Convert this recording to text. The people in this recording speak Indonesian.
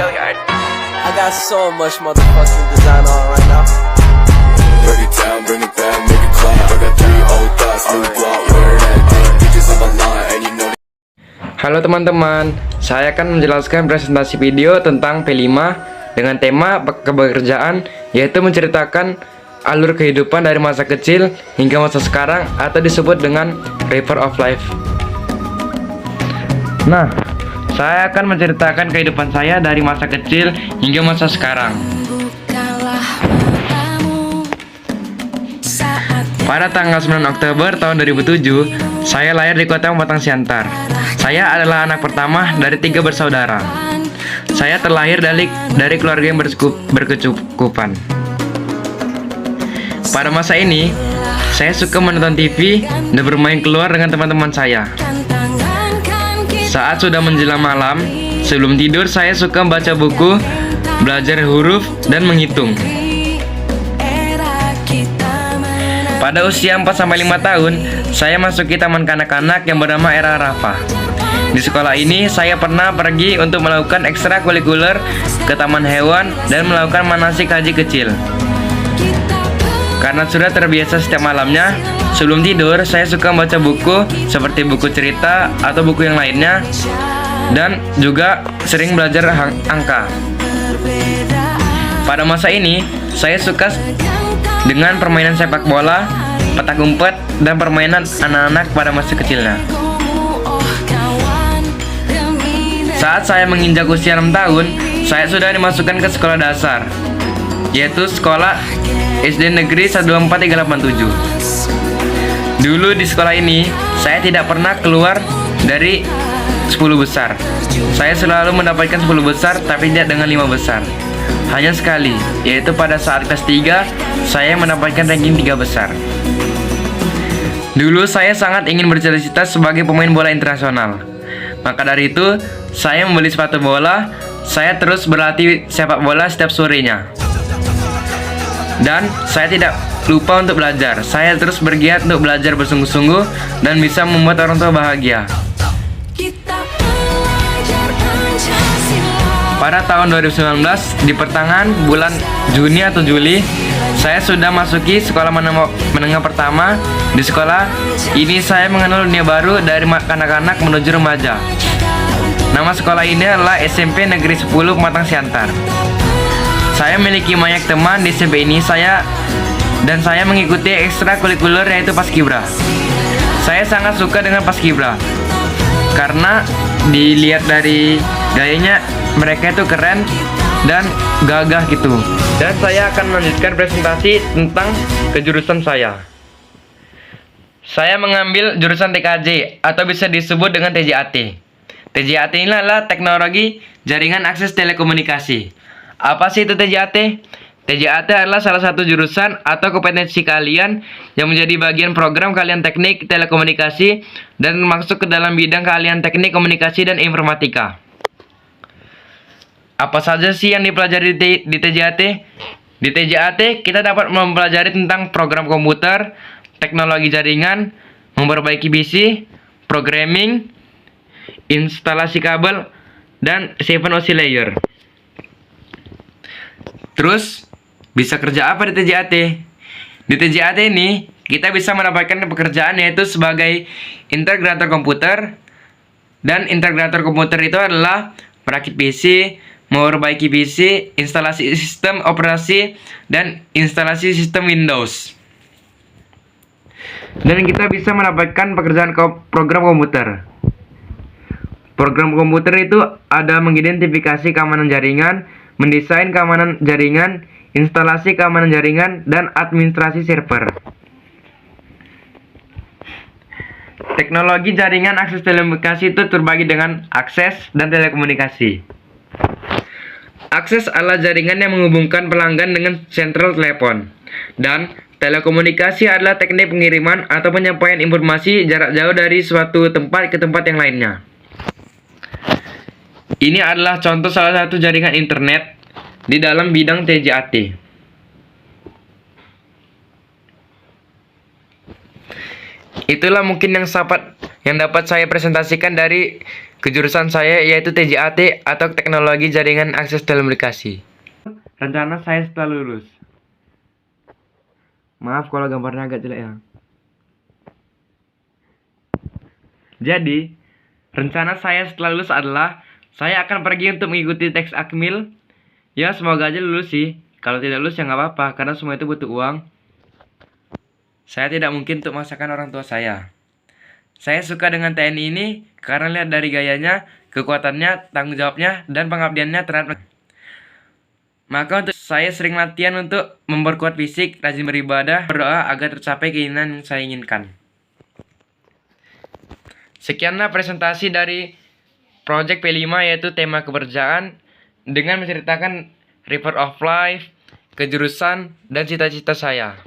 I got so much motherfucking design on right now. Break it down, bring it back, make it clap. I got 3 old thoughts, new block, where that thing. Bitches on my line, and you know. Halo teman-teman, saya akan menjelaskan presentasi video tentang P5 dengan tema kebekerjaan, yaitu menceritakan alur kehidupan dari masa kecil hingga masa sekarang atau disebut dengan River of Life. Nah, saya akan menceritakan kehidupan saya dari masa kecil hingga masa sekarang. Pada tanggal 9 Oktober tahun 2007, saya lahir di kota Pematang Siantar. Saya adalah anak pertama dari 3 bersaudara. Saya terlahir dari keluarga yang berkecukupan. Pada masa ini, saya suka menonton TV dan bermain keluar dengan teman-teman saya. Saat sudah menjelang malam, sebelum tidur saya suka membaca buku, belajar huruf, dan menghitung. Pada usia 4-5 tahun, saya masuki taman kanak-kanak yang bernama Era Arafah. Di sekolah ini, saya pernah pergi untuk melakukan ekstrakurikuler ke taman hewan dan melakukan manasik haji kecil. Karena sudah terbiasa setiap malamnya, sebelum tidur, saya suka membaca buku seperti buku cerita atau buku yang lainnya, dan juga sering belajar angka. Pada masa ini, saya suka dengan permainan sepak bola, petak umpet, dan permainan anak-anak pada masa kecilnya. Saat saya menginjak usia 6 tahun, saya sudah dimasukkan ke sekolah dasar, yaitu sekolah SD Negeri 12387. Dulu di sekolah ini, saya tidak pernah keluar dari 10 besar. Saya selalu mendapatkan 10 besar, tapi tidak dengan 5 besar. Hanya sekali, yaitu pada saat kelas 3, saya mendapatkan ranking 3 besar. Dulu saya sangat ingin bercita-cita sebagai pemain bola internasional. Maka dari itu, saya membeli sepatu bola. Saya terus berlatih sepak bola setiap sorenya. Dan saya tidak lupa untuk belajar. Saya terus bergiat untuk belajar bersungguh-sungguh dan bisa membuat orang tua bahagia. Pada tahun 2019, di pertengahan bulan Juni atau Juli, saya sudah masuki sekolah menengah pertama. Di sekolah ini saya mengenal dunia baru dari kanak-kanak menuju remaja. Nama sekolah ini adalah SMP Negeri 10 Pematang Siantar. Saya memiliki banyak teman di SMP ini. Saya mengikuti ekstrakurikuler yaitu Paskibra. Saya sangat suka dengan Paskibra karena dilihat dari gayanya, mereka itu keren dan gagah gitu. Dan saya akan melanjutkan presentasi tentang kejurusan saya. Saya mengambil jurusan TKJ atau bisa disebut dengan TJAT. TJAT ini adalah Teknologi Jaringan Akses Telekomunikasi. Apa sih itu TJAT? TJAT adalah salah satu jurusan atau kompetensi kalian yang menjadi bagian program kalian teknik telekomunikasi dan masuk ke dalam bidang kalian teknik komunikasi dan informatika. Apa saja sih yang dipelajari di TJAT? Di TJAT kita dapat mempelajari tentang program komputer, teknologi jaringan, memperbaiki PC, programming, instalasi kabel, dan 7 oscillator. Terus, bisa kerja apa di TJAT? Di TJAT ini, kita bisa mendapatkan pekerjaan yaitu sebagai integrator komputer. Dan integrator komputer itu adalah merakit PC, memperbaiki PC, instalasi sistem operasi, dan instalasi sistem Windows. Dan kita bisa mendapatkan pekerjaan program komputer. Program komputer itu ada mengidentifikasi keamanan jaringan, mendesain keamanan jaringan, instalasi keamanan jaringan, dan administrasi server. Teknologi jaringan akses telekomunikasi itu terbagi dengan akses dan telekomunikasi. Akses adalah jaringan yang menghubungkan pelanggan dengan sentral telepon. Dan telekomunikasi adalah teknik pengiriman atau penyampaian informasi jarak jauh dari suatu tempat ke tempat yang lainnya. Ini adalah contoh salah satu jaringan internet di dalam bidang TJAT. Itulah mungkin yang dapat saya presentasikan dari kejurusan saya yaitu TJAT atau Teknologi Jaringan Akses Telekomunikasi. Rencana saya setelah lulus. Maaf kalau gambarnya agak jelek ya. Jadi, rencana saya setelah lulus adalah saya akan pergi untuk mengikuti teks akmil. Ya, semoga aja lulus sih. Kalau tidak lulus ya nggak apa-apa, karena semua itu butuh uang. Saya tidak mungkin untuk memaksakan orang tua saya. Saya suka dengan TNI ini karena lihat dari gayanya, kekuatannya, tanggung jawabnya, dan pengabdiannya terhadap. Maka untuk saya sering latihan untuk memperkuat fisik, rajin beribadah, berdoa agar tercapai keinginan yang saya inginkan. Sekianlah presentasi dari Project P5 yaitu tema keberjaan dengan menceritakan River of Life, kejurusan, dan cita-cita saya.